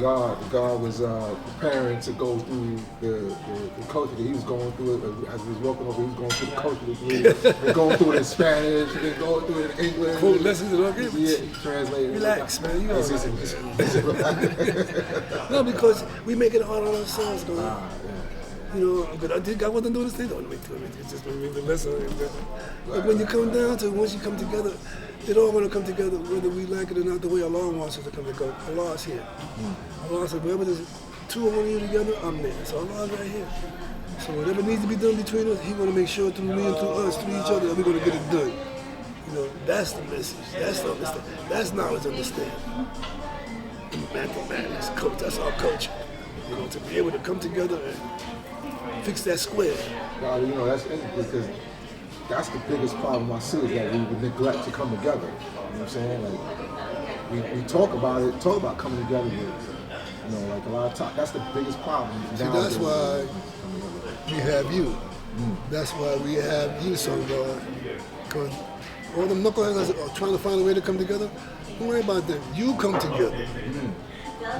God was preparing to go through the culture that he was going through it. As he was walking over, he was going through the culture degree, and going through it in Spanish, and going through it in English. Quote lessons and all that. Yeah, translated. Relax, man. You all right. No, because we make it hard on ourselves, man. You know, but I wasn't doing this thing. Don't make it just read the lesson. But when you come down to it, once you come together, it all going to come together, whether we like it or not, the way Allah wants us to come together. Allah is here. Allah said, wherever there's two of you together, I'm there. So Allah's right here. So whatever needs to be done between us, He want to make sure through me and through us, through each other, that we're going to get it done. You know, that's the message. That's the understand. That's knowledge, understand. Mathematics, that's our culture. You know, to be able to come together and fix that square. God, you know, that's because that's the biggest problem I see is that we neglect to come together. You know what I'm saying? Like we talk about coming together, but you know, like a lot of times that's the biggest problem. See, that's why we have you. That's why we have you, so because all them knuckleheads are trying to find a way to come together. Don't worry about them. You come together. You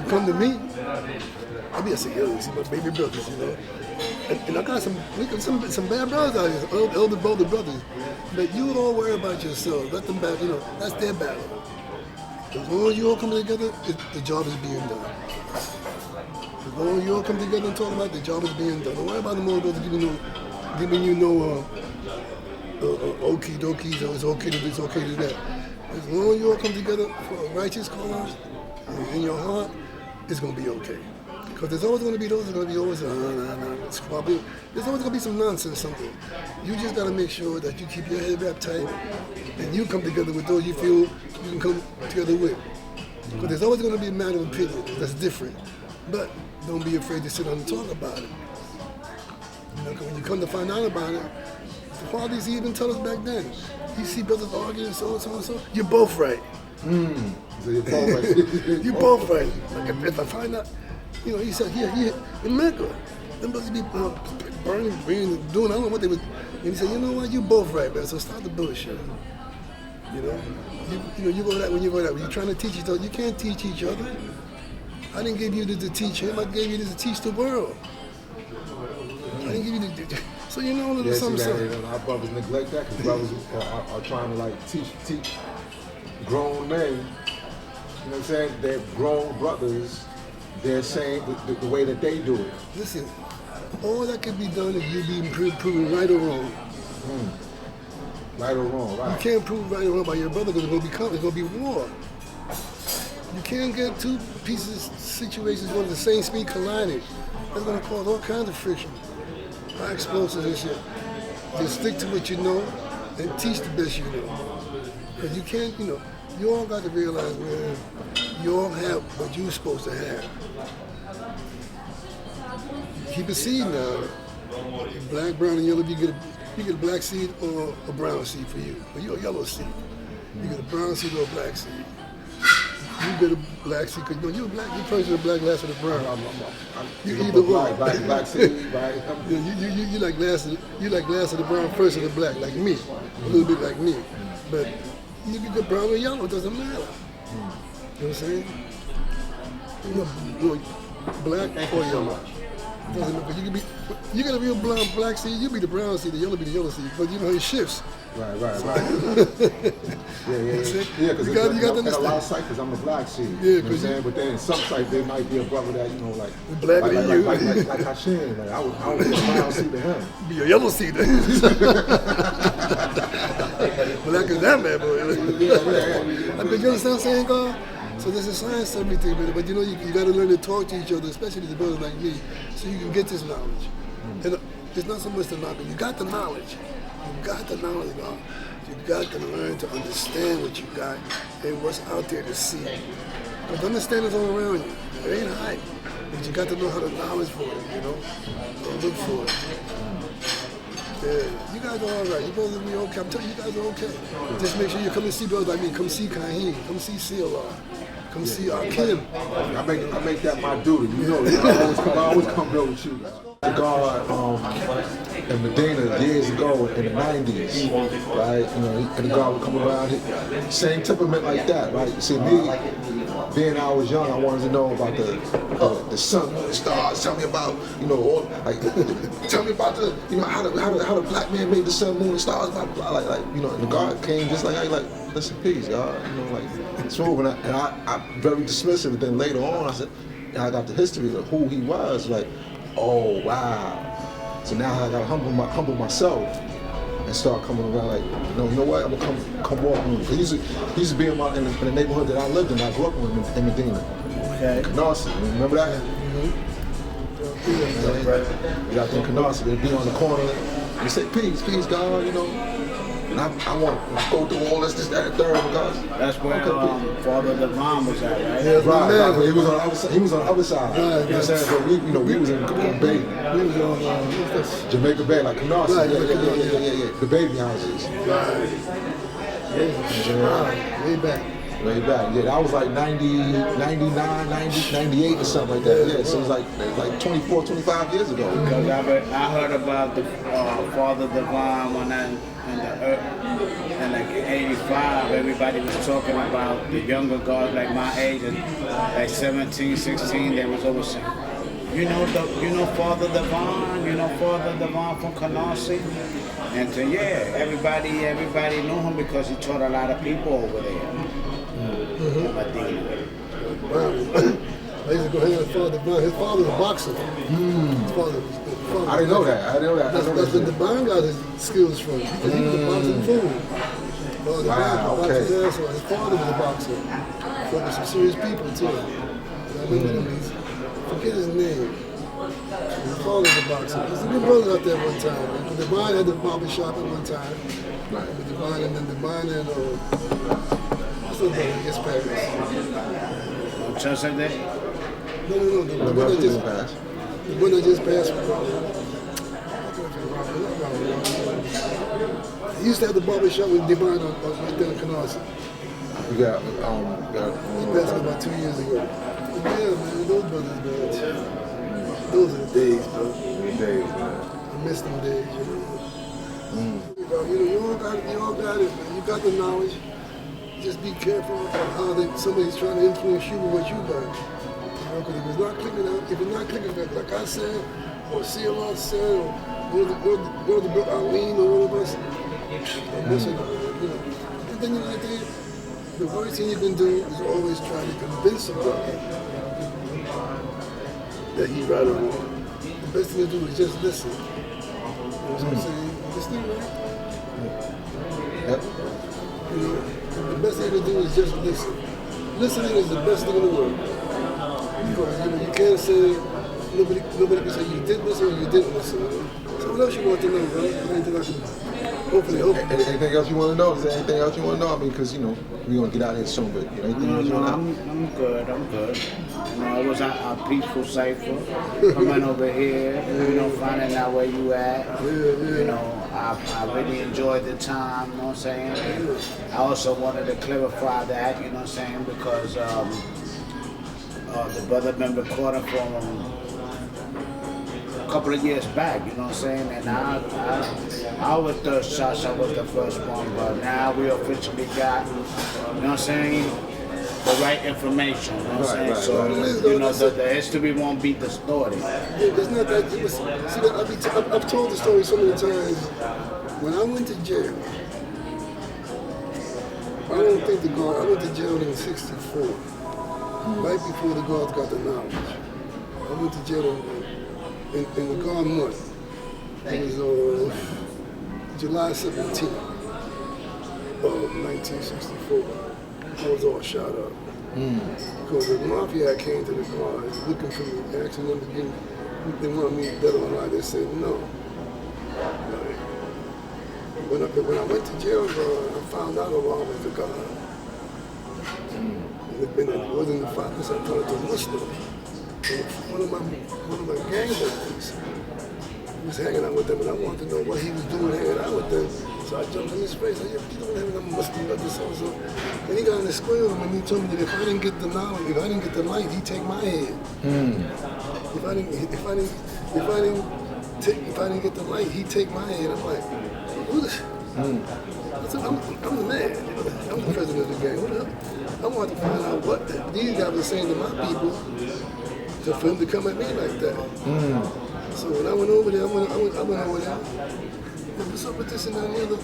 come to me. I be a CEO, see my baby brothers, you know. And I got some bad brothers out here, older brothers. But you all worry about yourself. Let them back, you know, that's their battle. As long as you all come together, the job is being done. As long as you all come together and talk about it, the job is being done. Don't worry about the more brothers giving you no okie dokies or it's okay to this, it's okay to that. As long as you all come together for a righteous cause in your heart, it's going to be okay. Because there's always going to be those that are going to be always, it's probably, there's always going to be some nonsense, something. You just got to make sure that you keep your head wrapped tight and you come together with those you feel you can come together with. Because there's always going to be a matter of opinion that's different. But don't be afraid to sit down and talk about it. You know, 'cause when you come to find out about it, the fathers even tell us back then, you see brothers arguing so and so and so, you're both right. So you're both right. You're both right. Like if I find out, you know, he said, here, in Mecca, them brothers be burning, doing, I don't know what they would, and he said, you know what, you both right, man, so stop the bullshit. You know, you go that when you go that when you're trying to teach each other, you can't teach each other. I didn't give you this to teach him, I gave you this to teach the world. I didn't give you this, so you know, there's something. Our brothers neglect that because brothers are trying to like teach grown men, you know what I'm saying, they're grown brothers, they're saying the way that they do it. Listen, all that can be done is you being proven right or wrong. Right or wrong, right. You can't prove right or wrong by your brother because it's going to be war. You can't get two pieces, situations going at the same speed colliding. That's going to cause all kinds of friction. High explosives and shit. Just stick to what you know and teach the best you know. Because you can't, you know, you all got to realize, man, you all have what you're supposed to have. You keep a seed now. Black, brown, and yellow, you get a black seed or a brown seed for you. Or you're a yellow seed. You get a brown seed or a black seed. You get a black seed because you're black. You first with a black, last with a brown. You either black seed, right? You like last of the brown, first of the black, like me, a little bit like me. But you can get brown or yellow, it doesn't matter. You know what I'm saying? You're black or yellow. It doesn't matter. You get a real black seed, you be the brown seed, the yellow be the yellow seed. But you know it shifts. Right. Yeah, because you got to in a understand. lot of cycles, I'm a black seed. Yeah, you know what I'm saying? But then in some sites, there might be a brother that, you know, like Hashem. Like, I would be a brown seed to him. Be a yellow seed. Black is that man, boy. I think you understand what I'm saying, God? So there's a science to everything, but you know, you got to learn to talk to each other, especially the brothers like me, so you can get this knowledge. And it's not so much the knowledge, you got the knowledge. You got the knowledge, God. You got to learn to understand what you got and what's out there to see. Because understand is all around you. It ain't hype. But you got to know how to knowledge for it, you know? Or look for it. Yeah, you guys are all right. You brothers will be okay. I'm telling you, you guys are okay. Just make sure you come and see brothers like me. Come see Kahim. Come see CLR. Come see Akim. I make that my duty. You know, I always come build with you. The guard in Medina years ago in the 90s, right? You know, and the guard would come around here. Same temperament like that, right? You see, me, being I was young, I wanted to know about the sun, moon, and stars. Tell me about, all, like, tell me about the, how the black man made the sun, moon, and stars. Blah, blah, blah. Like, and the God came just like, listen, peace, God. It's over. And I very dismissive. And then later on, I said, and I got the history of who he was. Like, oh wow. So now I gotta humble myself and start coming around. Like, you know what? I'm gonna come walk with him. He used to be in the neighborhood that I lived in. I grew up in Medina. Okay. Canarsie, remember that? You got them Canarsie. They'd be on the corner. And they say, peace, God. And I want to go through all this, that, and third because that's where Father Devon was at, right? Yeah, right. But he was on the other side. He was on the other side. Right, you know what I'm saying? But we was in Bay. We was on Jamaica Bay, like Canarsie. Right, yeah. The baby houses. Right. Yeah. Way back. Way back. Yeah, that was like 90, 99, 90, 98 or something like that. Yeah, so it was like 24, 25 years ago. Because I heard about the Father Devon when in like 85, everybody was talking about the younger guys like my age, and like 17, 16, they was always saying, Father Devon from Canarsie? And so everybody knew him because he taught a lot of people over there. In Medina. Wow. I used to go hang out with Father Devon. His father was a boxer. His father I didn't know that. That's where Devon got his skills from. Because he was a boxing fool. Father Devon boxed his ass off. His father was a boxer. Fought with some serious people too. And I remember him. Forget his name. His father was a boxer. There's some good brothers out there one time. But Devon had the barber shop at one time. Right. With Devon and what's the brother that gets passed? Just like that? No. The one that just passed. The one that just passed. He used to have the barber shop with Devon right there in Canarsie. He passed about 2 years ago. Yeah, man, those brothers, man. Those are the days, bro. I miss them days, You all got it, man. You got the knowledge. Just be careful about how somebody's trying to influence you with what you got. Because if it's not clicking, like I said, or CLR said, or one of the Arlene or one of us, and then the worst thing you can do is always try to convince somebody that he's right or wrong. The best thing to do is just listen. You know what I'm saying? Listen, right? Yep. The best thing to do is just listen. Listening is the best thing in the world. Because you can't say, nobody can say you did listen or you didn't listen. So what else you want to know, bro? Anything else? Hopefully. Anything else you want to know? Is there anything else you want to know? I mean, because, we're going to get out of here soon, but anything else you want to know? I'm good. It was a peaceful cipher. Coming over here, finding out where you at. I really enjoyed the time, you know what I'm saying? I also wanted to clarify that, you know what I'm saying, because the brother member caught him from a couple of years back, you know what I'm saying? And I was the Sasha was the first one, but now we officially got, you know what I'm saying, the right information, you know what I'm saying? Right. So, the history won't beat the story. It's not that, I've told the story so many times. When I went to jail, I went to jail in 64, right before the guards got the knowledge. I went to jail in the guard month. It was July 17th of 1964. I was all shot up. Because the mafia came to the guards looking for me, asking them to give, they wanted me dead or alive. They said no. When I went to jail, I found out Allah was the God. It wasn't the fact that I turned to a Muslim. One of my gang members was hanging out with them, and I wanted to know what he was doing hanging out with them. So I jumped in his face. I said, "Yeah, you don't have a Muslim like this also." And he got in the square when he told me that if I didn't get the knowledge, if I didn't get the light, he'd take my head. If I didn't get the light, he'd take my head. I'm like, who this? I said, I'm the man. I'm the president of the gang. What up? I wanted to find out what these guys were saying to my people for him to come at me like that. So when I went over there, I went over there. What's up with this and that and the other?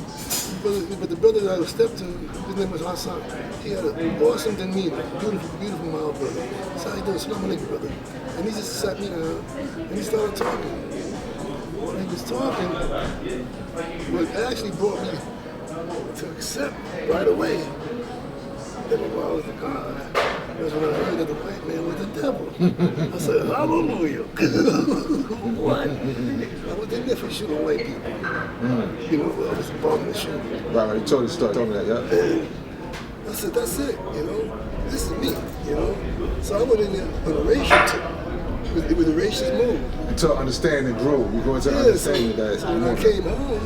But the brother that I stepped to, his name was Hassan. He had an awesome demeanor, beautiful mild brother. So how you doing? Salam alaikum, brother. And he just sat me down and he started talking. When he was talking, what actually brought me to accept right away that the world was the God. That's when I heard that the white man was the devil. I said, hallelujah. What? I was in there for shooting white people. You know, I was bombing the shoot. Right, you told the story, told me that, yeah. And I said, that's it, you know. This is me, you know. So I went in there on a racial tip. It was a racist move. To understand and grow, you go into understanding that. So when I came home,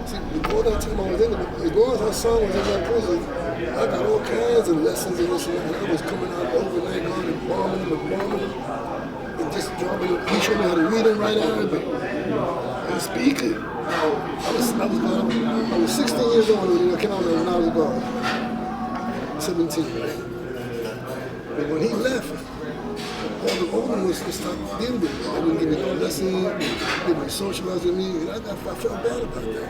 see, before that time I was in it, as long as my son was in that prison, I got all kinds of lessons in this, and I was coming out overnight, going and bombing them, and just dropping them. He showed me how to read and write Arabic, and speak it. I was 16 years old when I came out when I was gone. 17, right? But when he left, all the older ones stopped dealing with me. They wouldn't give me no lesson, they would socialize with me, and I felt bad about that.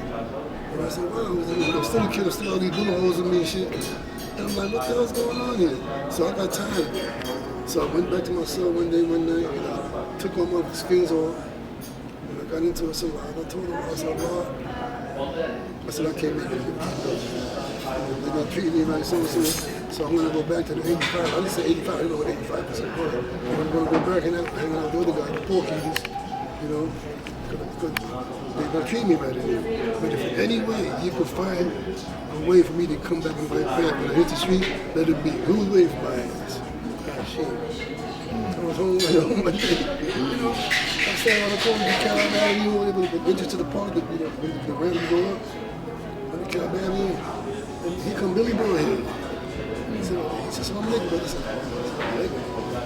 And I said, wow, I'm still a kid, still all these bullet holes in me and shit. And I'm like, what the hell's going on here? So I got tired of it. So I went back to my cell one night, and I took all my skins off, and I got into a salon. I told him, I said, Lord, I said, I can't make it. They're going to treat me right so I'm going to go back to the 85. I didn't say 85, I didn't know what 85% was. I'm going to go back and hang out with the other guy, the Porkies, you know, because they're going to treat me better. But if in any way you could find a way for me to come back and go back when I hit the street, let it be. Who's waiting for my ass? Shit. I was home one day, you know, I sat on the corner, the Carolina Avenue, the entrance to the park, the ramp would go up, on the Carolina Avenue, and here come Billy Boy here. He said, so I'm Nick, brother. I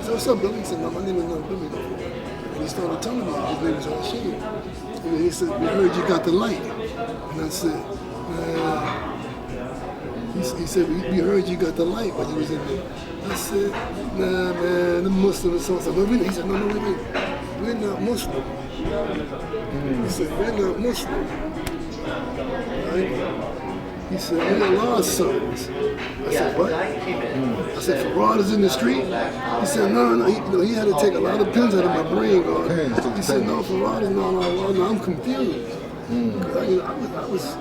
said, what's up, Billy? He said, no, my name is not Billy. And he started telling me his name is Rashid. And then he said, we heard you got the light. And I said, he said, we heard you got the light when you was in there. I said, nah, man, the Muslims and so on. He said, no, wait. We're not Muslim. He said, we're not Muslim. Right? He said, we're Allah's sons. I said, what? I said, Farad is in the street? He said, no. He had to take a lot of pins out of my brain. He said, no, Farad is not Allah. No, I'm confused. I was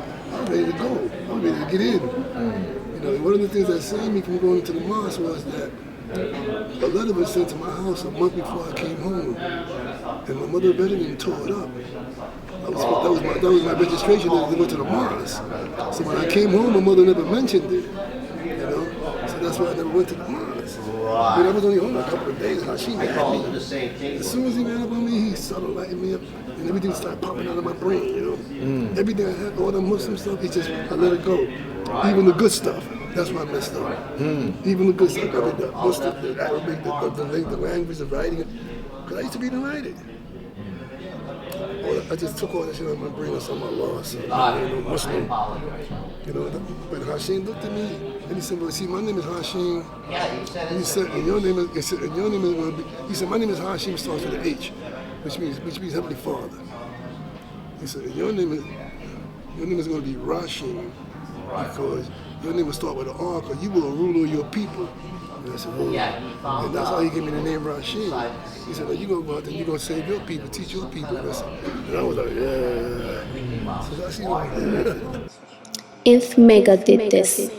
ready to go. I was ready to get in. You know, one of the things that saved me from going to the mosque was that a letter was sent to my house a month before I came home. And my mother read it and tore it up. That was my registration to go to the mosque. So when I came home, my mother never mentioned it. You know, so that's why I never went to the mosque. But I was only home a couple of days. Now she had me. As soon as he ran up on me, he started lighting me up, and everything started popping out of my brain. You know, everything I had, all the Muslim stuff, I let it go. Even the good stuff. That's why I messed up. Even the good stuff, the Muslim, the Arabic, the language, the writing. Because I used to read and write it. I just took all that shit out of my brain and saw my loss. You know, Muslim. You know, but Hashim looked at me and he said, well, see, my name is Hashim. And he said, and your name is going to be, he said, my name is Hashim, starts with an H, which means Heavenly Father. He said, your name is going to be Rashim, because your name will start with an R, because you will rule your people. And I said, oh. And that's how he gave me the name Rashid. He said, well, you're going to go out there, you're going to save your people, teach your people. And I was like, yeah. So that's, If Mecca did this.